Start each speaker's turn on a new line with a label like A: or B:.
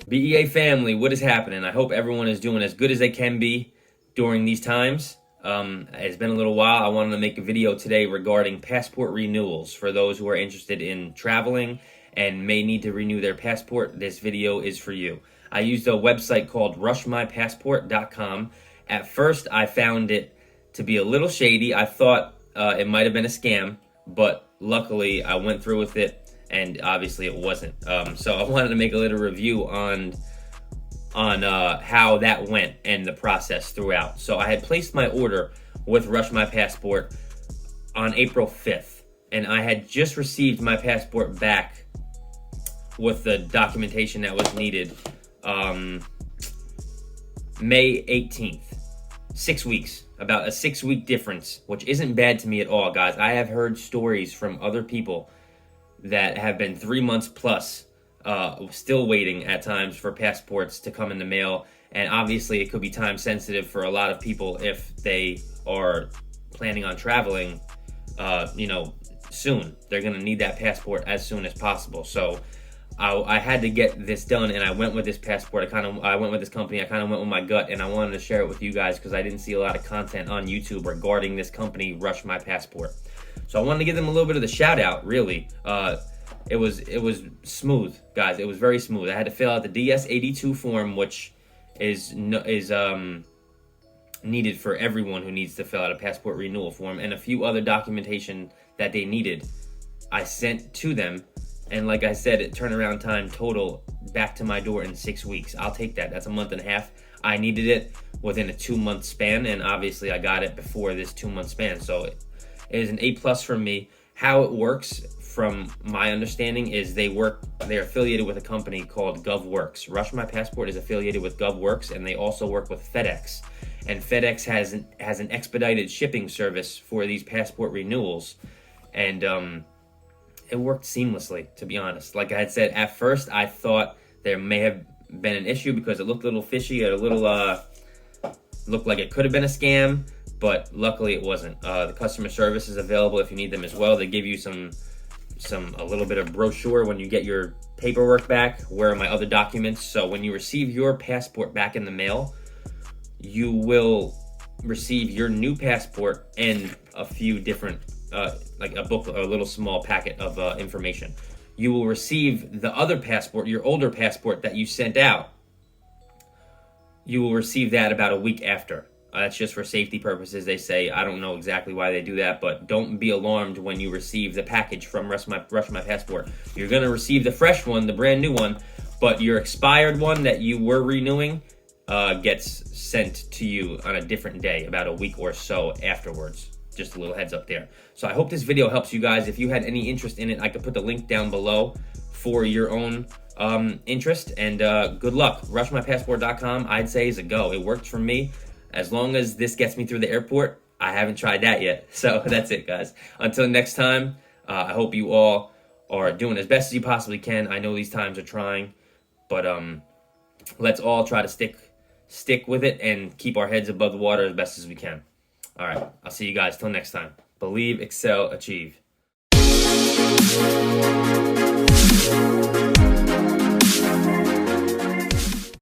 A: B.E.A. family, what is happening? I hope everyone is doing as good as they can be during these times. It's been a little while. I wanted to make a video today regarding passport renewals. For those who are interested in traveling and may need to renew their passport, this video is for you. I used a website called rushmypassport.com. At first, I found it to be a little shady. I thought it might have been a scam, but luckily I went through with it. And obviously it wasn't. So I wanted to make a little review on how that went and the process throughout. So I had placed my order with Rush My Passport on April 5th, and I had just received my passport back with the documentation that was needed May 18th. 6 weeks, about a 6-week difference, which isn't bad to me at all, guys. I have heard stories from other people that have been 3 months plus still waiting at times for passports to come in the mail. And obviously it could be time sensitive for a lot of people if they are planning on traveling soon. They're going to need that passport as soon as possible. So I had to get this done, and I went with this passport. I went with this company. I kind of went with my gut, and I wanted to share it with you guys because I didn't see a lot of content on YouTube regarding this company, Rush My Passport. So I wanted to give them a little bit of the shout out, really. It was smooth, guys. It was very smooth. I had to fill out the DS-82 form, which is needed for everyone who needs to fill out a passport renewal form, and a few other documentation that they needed I sent to them. And like I said, turnaround time total back to my door in 6 weeks. I'll take that. That's a month and a half. I needed it within a 2-month span, and obviously I got it before this 2-month span. So it is an A+ from me. How it works, from my understanding, is they're affiliated with a company called GovWorks. Rush My Passport is affiliated with GovWorks, and they also work with FedEx. And FedEx has an expedited shipping service for these passport renewals. And it worked seamlessly, to be honest. Like I had said, at first I thought there may have been an issue because it looked a little fishy, or a little looked like it could have been a scam, but luckily it wasn't. The customer service is available if you need them as well. They give you a little bit of brochure when you get your paperwork back. Where are my other documents? So when you receive your passport back in the mail, you will receive your new passport and a few different like a booklet or a little small packet of information. You will receive the other passport, your older passport that you sent out. You will receive that about a week after. That's just for safety purposes, they say. I don't know exactly why they do that, but don't be alarmed when you receive the package from Rush My Passport. You're going to receive the fresh one, the brand new one, but your expired one that you were renewing gets sent to you on a different day, about a week or so afterwards. Just a little heads up there. So I hope this video helps you guys. If you had any interest in it, I could put the link down below for your own interest. And good luck. RushMyPassport.com, I'd say, is a go. It worked for me. As long as this gets me through the airport, I haven't tried that yet. So that's it, guys. Until next time, I hope you all are doing as best as you possibly can. I know these times are trying, but let's all try to stick with it and keep our heads above the water as best as we can. All right, I'll see you guys till next time. Believe, excel, achieve.